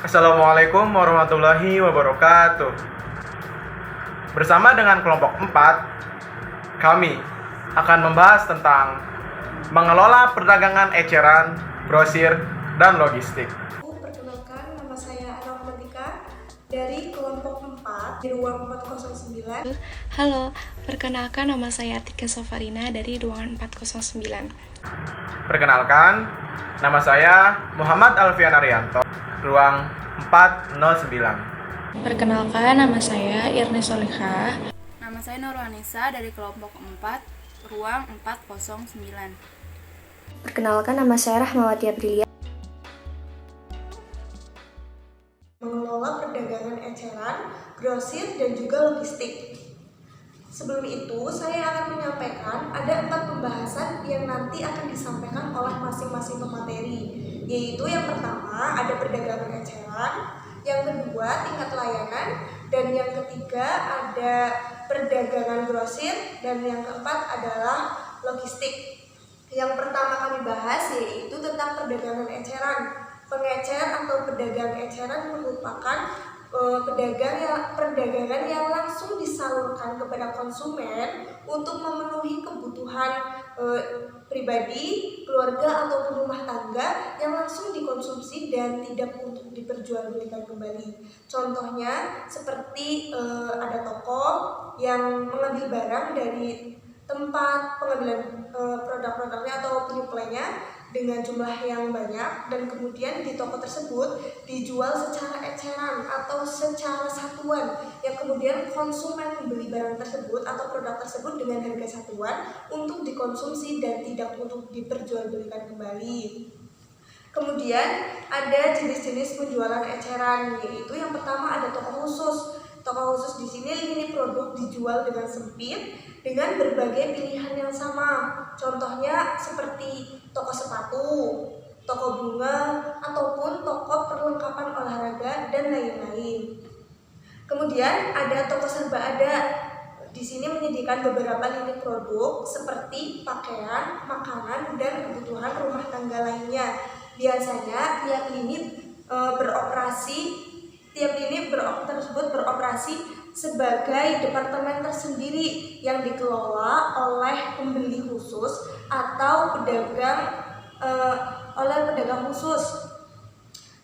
Assalamualaikum warahmatullahi wabarakatuh. Bersama dengan kelompok 4, kami akan membahas tentang mengelola perdagangan eceran, grosir, dan logistik. Perkenalkan, nama saya Anna dari kelompok 4 di ruang 409. Halo, perkenalkan nama saya Tika Sofarina dari ruangan 409. Perkenalkan, nama saya Muhammad Alfian Arianto, ruang 409. Perkenalkan, nama saya Irni Solihah. Nama saya Nurwanisa dari kelompok 4, ruang 409. Perkenalkan, nama saya Rahmawati Aprilia. Mengelola perdagangan eceran, grosir, dan juga logistik. Sebelum itu, saya akan menyampaikan ada 4 pembahasan yang nanti akan disampaikan oleh masing-masing pemateri, yaitu yang pertama ada perdagangan eceran, yang kedua tingkat layanan, dan yang ketiga ada perdagangan grosir, dan yang keempat adalah logistik. Yang pertama kami bahas yaitu tentang perdagangan eceran. Pengecer atau pedagang eceran merupakan perdagangan yang langsung disalurkan kepada konsumen untuk memenuhi kebutuhan pribadi, keluarga ataupun rumah tangga yang langsung dikonsumsi dan tidak untuk diperjualbelikan kembali. Contohnya seperti ada toko yang mengambil barang dari tempat pengambilan produk-produknya atau penyuplainya dengan jumlah yang banyak, dan kemudian di toko tersebut dijual secara eceran atau secara satuan, yang kemudian konsumen membeli barang tersebut atau produk tersebut dengan harga satuan untuk dikonsumsi dan tidak untuk diperjualbelikan kembali. Kemudian ada jenis-jenis penjualan eceran, yaitu yang pertama ada toko khusus. Toko khusus di sini lini produk dijual dengan sempit dengan berbagai pilihan yang sama. Contohnya seperti toko sepatu, toko bunga, ataupun toko perlengkapan olahraga dan lain-lain. Kemudian ada toko serba ada. Di sini menyediakan beberapa lini produk seperti pakaian, makanan, dan kebutuhan rumah tangga lainnya. Biasanya tiap lini tersebut beroperasi sebagai departemen tersendiri yang dikelola oleh pembeli khusus atau pedagang khusus.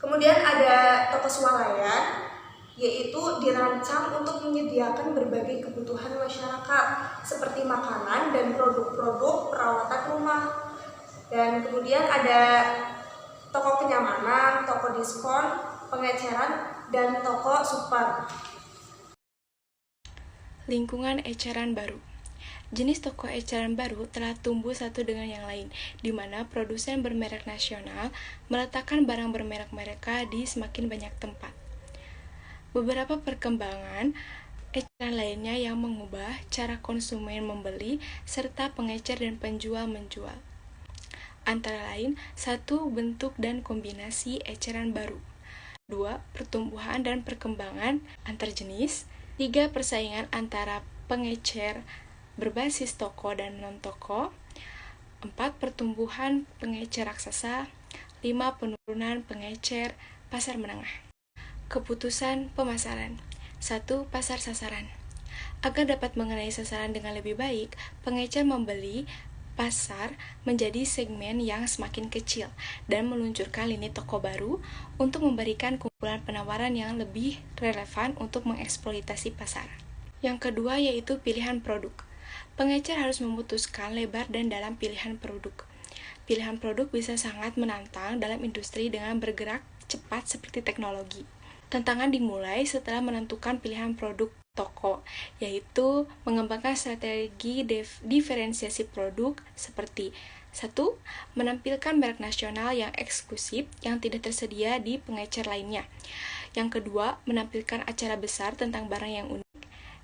Kemudian ada toko swalayan, yaitu dirancang untuk menyediakan berbagai kebutuhan masyarakat seperti makanan dan produk-produk perawatan rumah. Dan kemudian ada toko kenyamanan, toko diskon, pengeceran, dan toko super. Lingkungan eceran baru. Jenis toko eceran baru telah tumbuh satu dengan yang lain, di mana produsen bermerek nasional meletakkan barang bermerek mereka di semakin banyak tempat. Beberapa perkembangan eceran lainnya yang mengubah cara konsumen membeli serta pengecer dan penjual menjual. Antara lain, 1. Bentuk dan kombinasi eceran baru. 2. Pertumbuhan dan perkembangan antar jenis. 3. Persaingan antara pengecer berbasis toko dan non-toko. 4. Pertumbuhan pengecer raksasa. 5. Penurunan pengecer pasar menengah. Keputusan pemasaran. 1. Pasar sasaran. Agar dapat mengenai sasaran dengan lebih baik, pengecer membeli pasar menjadi segmen yang semakin kecil dan meluncurkan lini toko baru untuk memberikan kumpulan penawaran yang lebih relevan untuk mengeksploitasi pasar. Yang kedua yaitu pilihan produk. Pengecer harus memutuskan lebar dan dalam pilihan produk. Pilihan produk bisa sangat menantang dalam industri dengan bergerak cepat seperti teknologi. Tantangan dimulai setelah menentukan pilihan produk toko, yaitu mengembangkan strategi diferensiasi produk seperti 1. Menampilkan merek nasional yang eksklusif yang tidak tersedia di pengecer lainnya. Yang kedua, menampilkan acara besar tentang barang yang unik.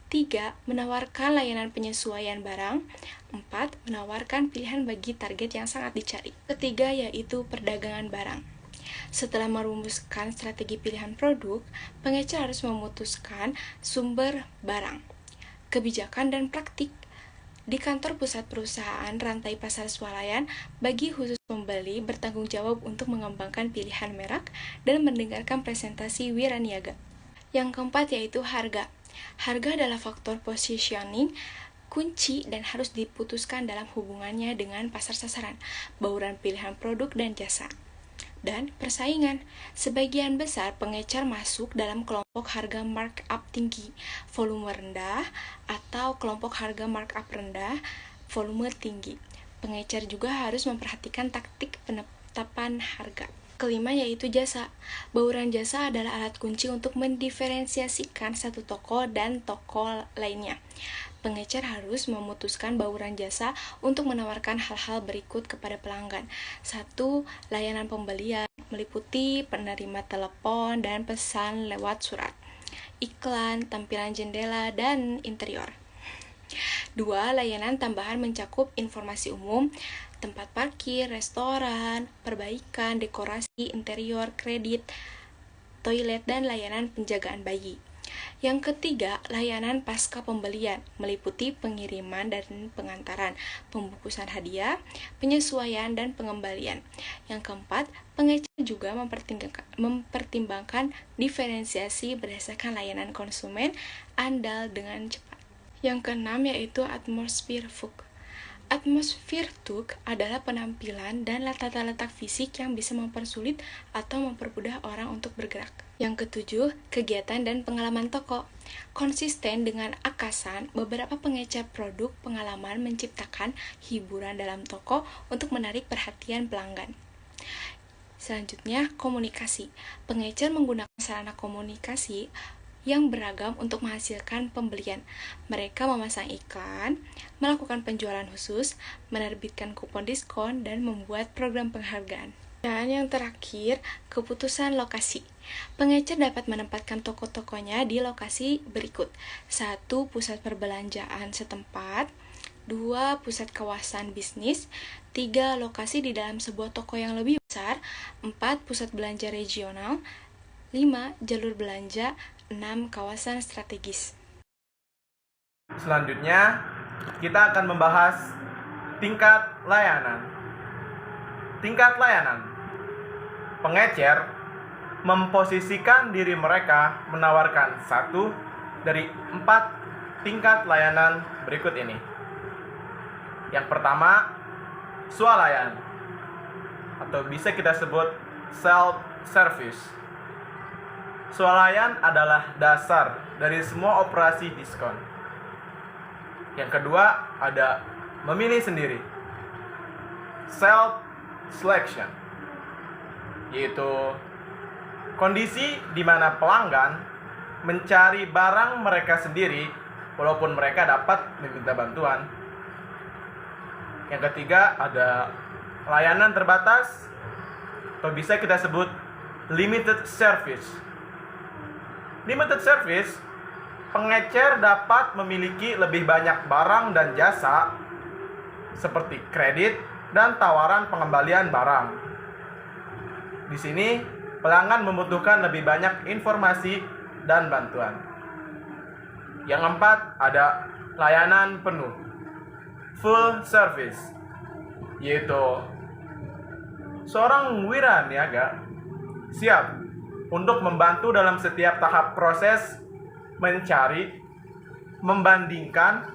3. Menawarkan layanan penyesuaian barang. 4. Menawarkan pilihan bagi target yang sangat dicari. Ketiga, yaitu perdagangan barang. Setelah merumuskan strategi pilihan produk, pengecer harus memutuskan sumber barang, kebijakan, dan praktik Di kantor pusat perusahaan rantai pasar swalayan, bagi khusus pembeli bertanggung jawab untuk mengembangkan pilihan merek dan mendengarkan presentasi wiraniaga. Yang keempat yaitu harga. Harga adalah faktor positioning kunci dan harus diputuskan dalam hubungannya dengan pasar sasaran, bauran pilihan produk dan jasa. Dan persaingan. Sebagian besar pengecer masuk dalam kelompok harga markup tinggi, volume rendah, atau kelompok harga markup rendah, volume tinggi. Pengecer juga harus memperhatikan taktik penetapan harga. Kelima yaitu jasa. Bauran jasa adalah alat kunci untuk mendiferensiasikan satu toko dan toko lainnya. Pengecer harus memutuskan bauran jasa untuk menawarkan hal-hal berikut kepada pelanggan. 1. Layanan pembelian, meliputi penerima telepon dan pesan lewat surat, iklan, tampilan jendela, dan interior. 2. Layanan tambahan mencakup informasi umum, tempat parkir, restoran, perbaikan, dekorasi, interior, kredit, toilet, dan layanan penjagaan bayi. Yang ketiga, layanan pasca pembelian, meliputi pengiriman dan pengantaran, pembungkusan hadiah, penyesuaian, dan pengembalian. Yang keempat, pengecer juga mempertimbangkan diferensiasi berdasarkan layanan konsumen andal dengan cepat. Yang keenam yaitu atmosfer FUG. Atmosfer FUG adalah penampilan dan tata letak fisik yang bisa mempersulit atau mempermudah orang untuk bergerak. Yang ketujuh, kegiatan dan pengalaman toko. Konsisten dengan akasan, beberapa pengecer produk pengalaman menciptakan hiburan dalam toko untuk menarik perhatian pelanggan. Selanjutnya, komunikasi. Pengecer menggunakan sarana komunikasi yang beragam untuk menghasilkan pembelian. Mereka memasang iklan, melakukan penjualan khusus, menerbitkan kupon diskon, dan membuat program penghargaan. Dan yang terakhir, keputusan lokasi. Pengecer dapat menempatkan toko-tokonya di lokasi berikut. 1. Pusat perbelanjaan setempat. 2. Pusat kawasan bisnis. 3. Lokasi di dalam sebuah toko yang lebih besar. 4. Pusat belanja regional. 5. Jalur belanja. 6. Kawasan strategis. Selanjutnya, kita akan membahas tingkat layanan. Tingkat layanan. Pengecer memposisikan diri mereka menawarkan 1 dari 4 tingkat layanan berikut ini. Yang pertama, swalayan atau bisa kita sebut self-service. Swalayan adalah dasar dari semua operasi diskon. Yang kedua, ada memilih sendiri. Self-selection, yaitu kondisi di mana pelanggan mencari barang mereka sendiri walaupun mereka dapat meminta bantuan. Yang ketiga, ada layanan terbatas atau bisa kita sebut limited service. Limited service, pengecer dapat memiliki lebih banyak barang dan jasa seperti kredit dan tawaran pengembalian barang. Di sini, pelanggan membutuhkan lebih banyak informasi dan bantuan. Yang keempat, ada layanan penuh, full service, yaitu seorang wiraniaga siap untuk membantu dalam setiap tahap proses mencari, membandingkan,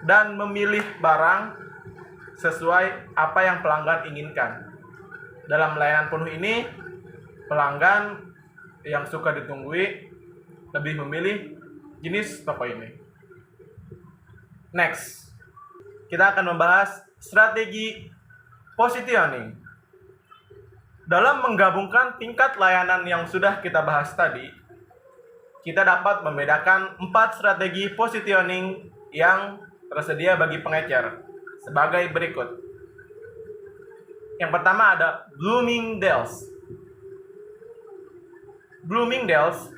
dan memilih barang sesuai apa yang pelanggan inginkan. Dalam layanan penuh ini, pelanggan yang suka ditunggui lebih memilih jenis toko ini. Next, kita akan membahas strategi positioning. Dalam menggabungkan tingkat layanan yang sudah kita bahas tadi, kita dapat membedakan 4 strategi positioning yang tersedia bagi pengecer sebagai berikut. Yang pertama ada Bloomingdale's. Bloomingdale's,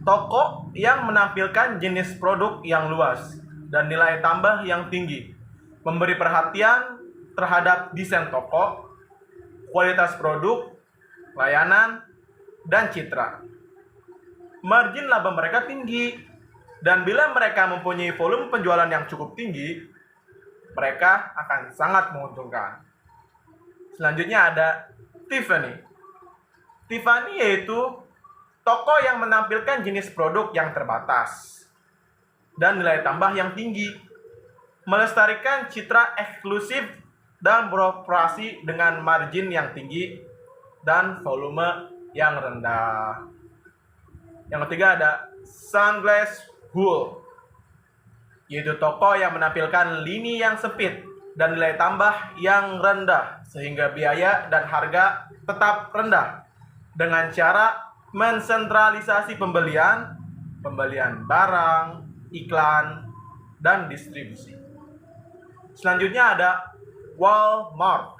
toko yang menampilkan jenis produk yang luas dan nilai tambah yang tinggi, memberi perhatian terhadap desain toko, kualitas produk, layanan, dan citra. Margin laba mereka tinggi Dan bila mereka mempunyai volume penjualan yang cukup tinggi, mereka akan sangat menguntungkan. Selanjutnya ada Tiffany. Tiffany yaitu toko yang menampilkan jenis produk yang terbatas dan nilai tambah yang tinggi, melestarikan citra eksklusif dan beroperasi dengan margin yang tinggi dan volume yang rendah. Yang ketiga ada Sunglass Hut, yaitu toko yang menampilkan lini yang sempit dan nilai tambah yang rendah sehingga biaya dan harga tetap rendah dengan cara mensentralisasi pembelian barang, iklan, dan distribusi. Selanjutnya ada Walmart.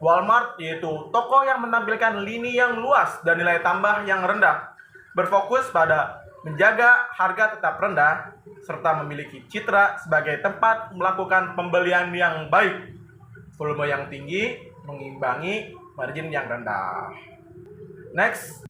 Walmart yaitu toko yang menampilkan lini yang luas dan nilai tambah yang rendah, berfokus pada menjaga harga tetap rendah, serta memiliki citra sebagai tempat melakukan pembelian yang baik. Volume yang tinggi mengimbangi margin yang rendah. Next.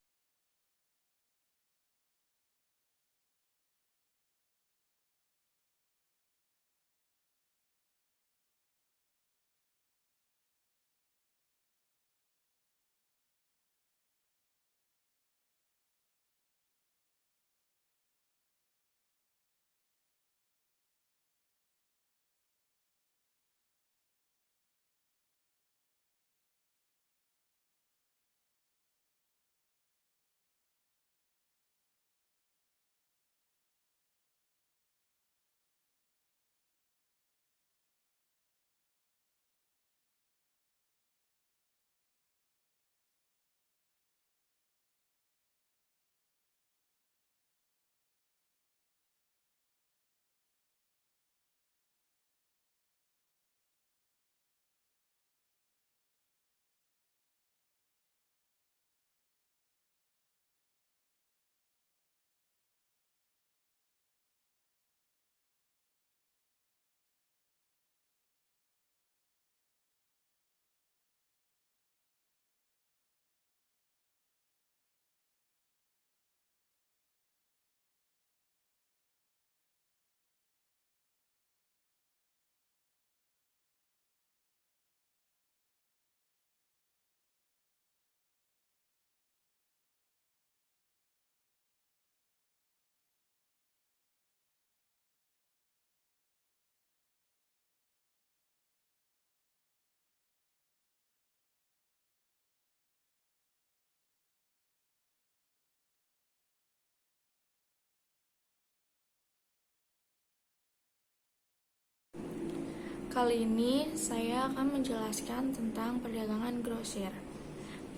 Kali ini saya akan menjelaskan tentang perdagangan grosir.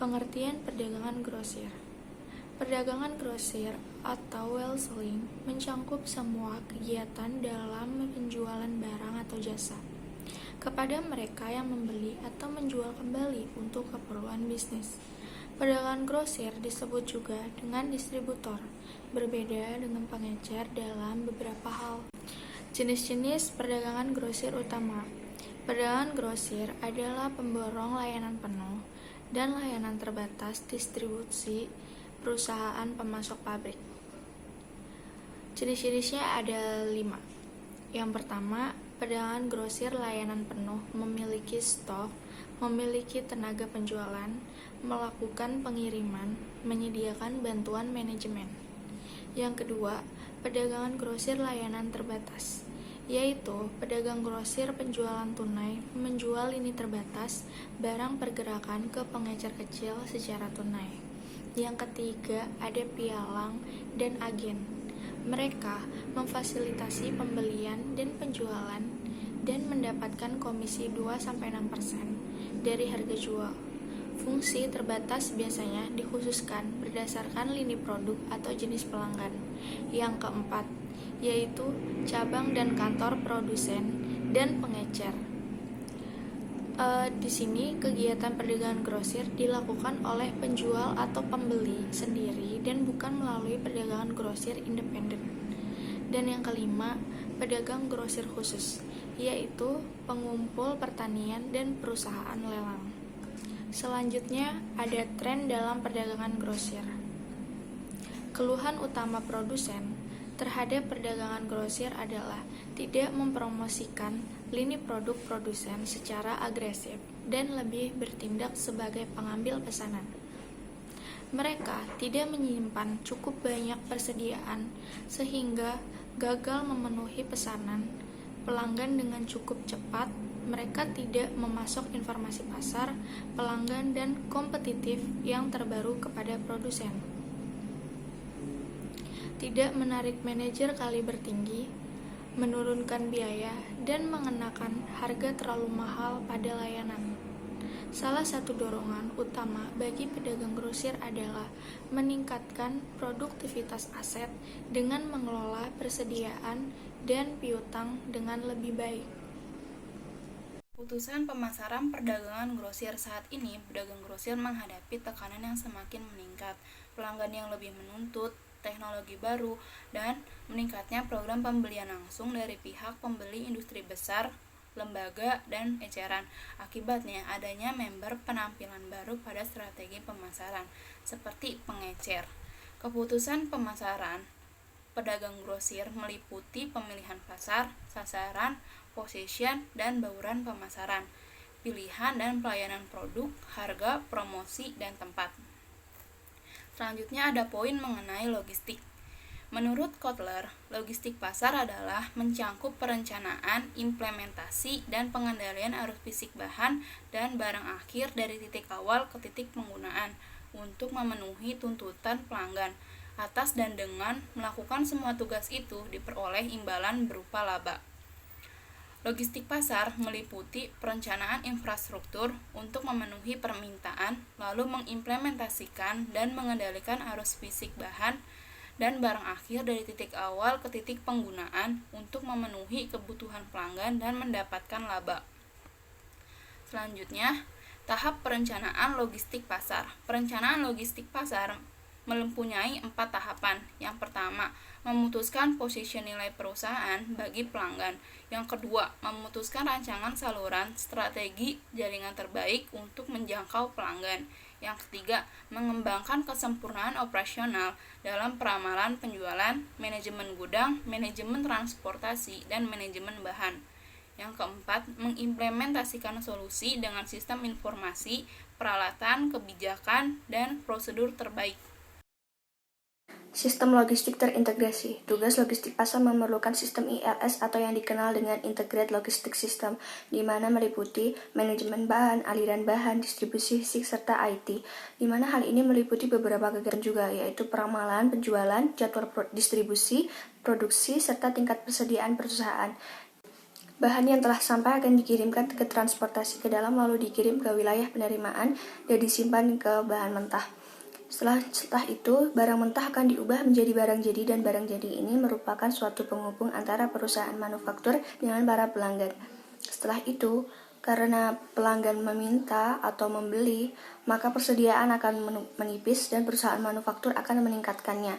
Pengertian perdagangan grosir. Perdagangan grosir atau wholesaling mencakup semua kegiatan dalam penjualan barang atau jasa kepada mereka yang membeli atau menjual kembali untuk keperluan bisnis. Perdagangan grosir disebut juga dengan distributor, berbeda dengan pengecer dalam beberapa hal. Jenis-jenis perdagangan grosir utama. Perdagangan grosir adalah pemborong layanan penuh dan layanan terbatas distribusi perusahaan pemasok pabrik. Jenis-jenisnya ada 5. Yang pertama, perdagangan grosir layanan penuh memiliki stok, memiliki tenaga penjualan, melakukan pengiriman, menyediakan bantuan manajemen. Yang kedua, perdagangan grosir layanan terbatas, yaitu pedagang grosir penjualan tunai menjual lini terbatas barang pergerakan ke pengecer kecil secara tunai. Yang ketiga, ada pialang dan agen. Mereka memfasilitasi pembelian dan penjualan dan mendapatkan komisi 2-6% dari harga jual. Fungsi terbatas biasanya dikhususkan berdasarkan lini produk atau jenis pelanggan. Yang keempat, yaitu cabang dan kantor produsen dan pengecer. Di sini kegiatan perdagangan grosir dilakukan oleh penjual atau pembeli sendiri dan bukan melalui perdagangan grosir independen. Dan yang kelima, pedagang grosir khusus, yaitu pengumpul pertanian dan perusahaan lelang. Selanjutnya, ada tren dalam perdagangan grosir. Keluhan utama produsen terhadap perdagangan grosir adalah tidak mempromosikan lini produk produsen secara agresif dan lebih bertindak sebagai pengambil pesanan. Mereka tidak menyimpan cukup banyak persediaan sehingga gagal memenuhi pesanan pelanggan dengan cukup cepat. Mereka tidak memasok informasi pasar, pelanggan, dan kompetitif yang terbaru kepada produsen. Tidak menarik manajer kaliber tinggi, menurunkan biaya, dan mengenakan harga terlalu mahal pada layanan. Salah satu dorongan utama bagi pedagang grosir adalah meningkatkan produktivitas aset dengan mengelola persediaan dan piutang dengan lebih baik. Keputusan pemasaran perdagangan grosir saat ini, pedagang grosir menghadapi tekanan yang semakin meningkat, pelanggan yang lebih menuntut teknologi baru, dan meningkatnya program pembelian langsung dari pihak pembeli industri besar, lembaga, dan eceran. Akibatnya adanya member penampilan baru pada strategi pemasaran, seperti pengecer. Keputusan pemasaran pedagang grosir meliputi pemilihan pasar, sasaran, position, dan bauran pemasaran, pilihan dan pelayanan produk, harga, promosi, dan tempat. Selanjutnya ada poin mengenai logistik. Menurut Kotler, logistik pasar adalah mencangkup perencanaan, implementasi, dan pengendalian arus fisik bahan dan barang akhir dari titik awal ke titik penggunaan untuk memenuhi tuntutan pelanggan. Atas dan dengan melakukan semua tugas itu diperoleh imbalan berupa laba. Logistik pasar meliputi perencanaan infrastruktur untuk memenuhi permintaan, lalu mengimplementasikan dan mengendalikan arus fisik bahan dan barang akhir dari titik awal ke titik penggunaan untuk memenuhi kebutuhan pelanggan dan mendapatkan laba. Selanjutnya, tahap perencanaan logistik pasar. Perencanaan logistik pasar mempunyai 4 tahapan. Yang pertama, memutuskan posisi nilai perusahaan bagi pelanggan. Yang kedua, memutuskan rancangan saluran strategi jaringan terbaik untuk menjangkau pelanggan. Yang ketiga, mengembangkan kesempurnaan operasional dalam peramalan penjualan, manajemen gudang, manajemen transportasi, dan manajemen bahan. Yang keempat, mengimplementasikan solusi dengan sistem informasi, peralatan, kebijakan, dan prosedur terbaik. Sistem logistik terintegrasi. Tugas logistik pasar memerlukan sistem ILS atau yang dikenal dengan Integrated Logistics System, di mana meliputi manajemen bahan, aliran bahan, distribusi fisik, serta IT, di mana hal ini meliputi beberapa kegiatan juga, yaitu peramalan, penjualan, jadwal distribusi, produksi, serta tingkat persediaan perusahaan. Bahan yang telah sampai akan dikirimkan ke transportasi ke dalam lalu dikirim ke wilayah penerimaan dan disimpan ke bahan mentah. Setelah itu, barang mentah akan diubah menjadi barang jadi dan barang jadi ini merupakan suatu penghubung antara perusahaan manufaktur dengan para pelanggan. Setelah itu, karena pelanggan meminta atau membeli, maka persediaan akan menipis dan perusahaan manufaktur akan meningkatkannya.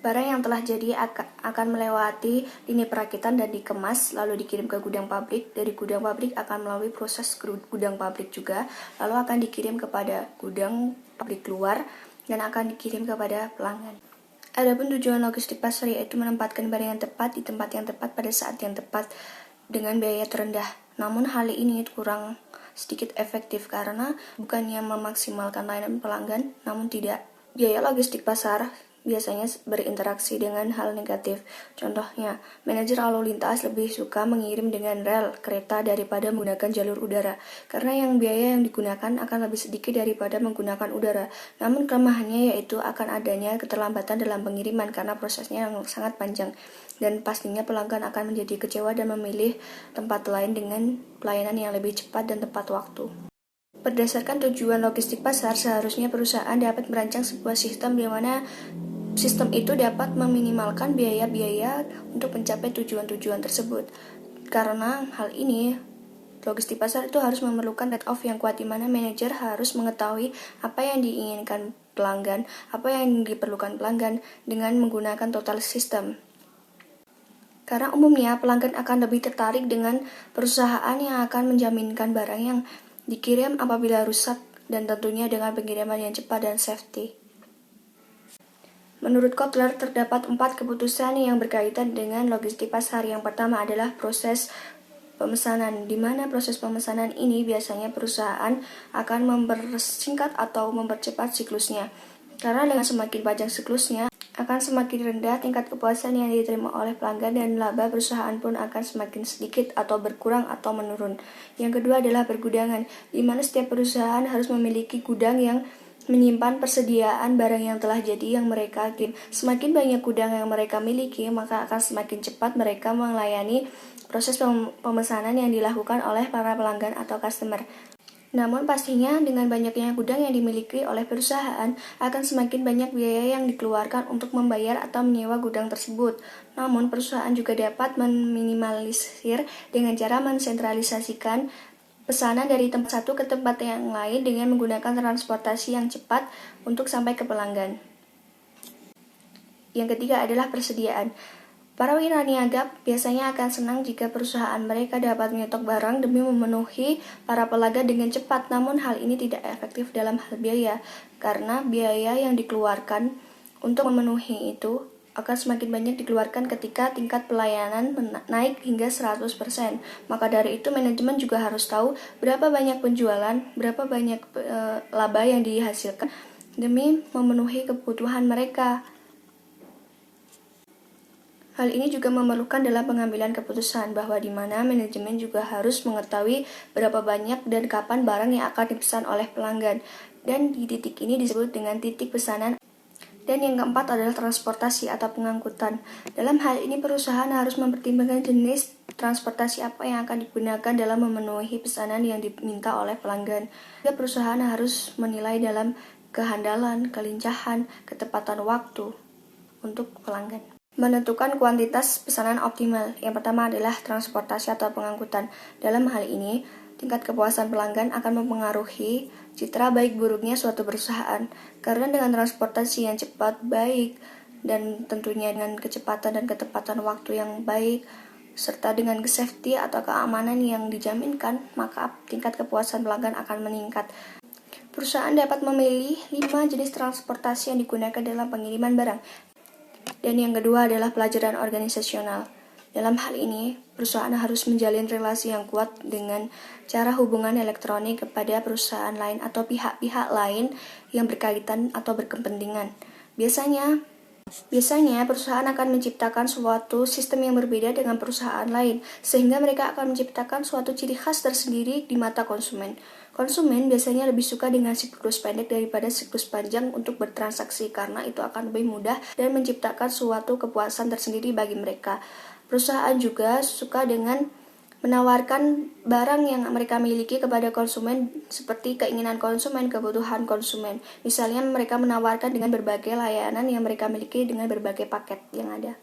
Barang yang telah jadi akan melewati lini perakitan dan dikemas, lalu dikirim ke gudang pabrik. Dari gudang pabrik akan melalui proses gudang pabrik juga, lalu akan dikirim kepada gudang pabrik luar dan akan dikirim kepada pelanggan. Adapun tujuan logistik pasar yaitu menempatkan barang yang tepat di tempat yang tepat pada saat yang tepat dengan biaya terendah. Namun hal ini kurang sedikit efektif karena bukannya memaksimalkan layanan pelanggan, namun tidak. Biaya logistik pasar biasanya berinteraksi dengan hal negatif. Contohnya, manajer lalu lintas lebih suka mengirim dengan rel kereta daripada menggunakan jalur udara, karena biaya yang digunakan akan lebih sedikit daripada menggunakan udara. Namun kelemahannya yaitu akan adanya keterlambatan dalam pengiriman karena prosesnya yang sangat panjang, dan pastinya pelanggan akan menjadi kecewa dan memilih tempat lain dengan pelayanan yang lebih cepat dan tepat waktu. Berdasarkan tujuan logistik pasar, seharusnya perusahaan dapat merancang sebuah sistem di mana sistem itu dapat meminimalkan biaya-biaya untuk mencapai tujuan-tujuan tersebut. Karena hal ini, logistik pasar itu harus memerlukan trade-off yang kuat di mana manajer harus mengetahui apa yang diinginkan pelanggan, apa yang diperlukan pelanggan dengan menggunakan total system. Karena umumnya pelanggan akan lebih tertarik dengan perusahaan yang akan menjaminkan barang yang dikirim apabila rusak dan tentunya dengan pengiriman yang cepat dan safety. Menurut Kotler, terdapat 4 keputusan yang berkaitan dengan logistik pasar. Yang pertama adalah proses pemesanan, di mana proses pemesanan ini biasanya perusahaan akan mempersingkat atau mempercepat siklusnya. Karena dengan semakin panjang siklusnya, akan semakin rendah tingkat kepuasan yang diterima oleh pelanggan dan laba perusahaan pun akan semakin sedikit atau berkurang atau menurun. Yang kedua adalah pergudangan, di mana setiap perusahaan harus memiliki gudang yang menyimpan persediaan barang yang telah jadi yang mereka kirim. Semakin banyak gudang yang mereka miliki, maka akan semakin cepat mereka melayani proses pemesanan yang dilakukan oleh para pelanggan atau customer. Namun pastinya dengan banyaknya gudang yang dimiliki oleh perusahaan, akan semakin banyak biaya yang dikeluarkan untuk membayar atau menyewa gudang tersebut. Namun perusahaan juga dapat meminimalisir dengan cara mensentralisasikan pesanan dari tempat satu ke tempat yang lain dengan menggunakan transportasi yang cepat untuk sampai ke pelanggan. Yang ketiga adalah persediaan. Para wiraniaga biasanya akan senang jika perusahaan mereka dapat menyetok barang demi memenuhi para pelanggan dengan cepat, namun hal ini tidak efektif dalam hal biaya, karena biaya yang dikeluarkan untuk memenuhi itu akan semakin banyak dikeluarkan ketika tingkat pelayanan naik hingga 100%. Maka dari itu manajemen juga harus tahu berapa banyak penjualan, berapa banyak laba yang dihasilkan demi memenuhi kebutuhan mereka. Hal ini juga memerlukan dalam pengambilan keputusan, bahwa di mana manajemen juga harus mengetahui berapa banyak dan kapan barang yang akan dipesan oleh pelanggan. Dan di titik ini disebut dengan titik pesanan. Dan yang keempat adalah transportasi atau pengangkutan. Dalam hal ini perusahaan harus mempertimbangkan jenis transportasi apa yang akan digunakan dalam memenuhi pesanan yang diminta oleh pelanggan. Dan perusahaan harus menilai dalam kehandalan, kelincahan, ketepatan waktu untuk pelanggan. Menentukan kuantitas pesanan optimal. Yang pertama adalah transportasi atau pengangkutan. Dalam hal ini, tingkat kepuasan pelanggan akan mempengaruhi citra baik buruknya suatu perusahaan. Karena dengan transportasi yang cepat, baik, dan tentunya dengan kecepatan dan ketepatan waktu yang baik, serta dengan safety atau keamanan yang dijaminkan, maka tingkat kepuasan pelanggan akan meningkat. Perusahaan dapat memilih 5 jenis transportasi yang digunakan dalam pengiriman barang. Dan yang kedua adalah pelajaran organisasional. Dalam hal ini, perusahaan harus menjalin relasi yang kuat dengan cara hubungan elektronik kepada perusahaan lain atau pihak-pihak lain yang berkaitan atau berkepentingan. Biasanya perusahaan akan menciptakan suatu sistem yang berbeda dengan perusahaan lain, sehingga mereka akan menciptakan suatu ciri khas tersendiri di mata konsumen. Konsumen biasanya lebih suka dengan siklus pendek daripada siklus panjang untuk bertransaksi, karena itu akan lebih mudah dan menciptakan suatu kepuasan tersendiri bagi mereka. Perusahaan juga suka dengan menawarkan barang yang mereka miliki kepada konsumen seperti keinginan konsumen, kebutuhan konsumen. Misalnya mereka menawarkan dengan berbagai layanan yang mereka miliki dengan berbagai paket yang ada.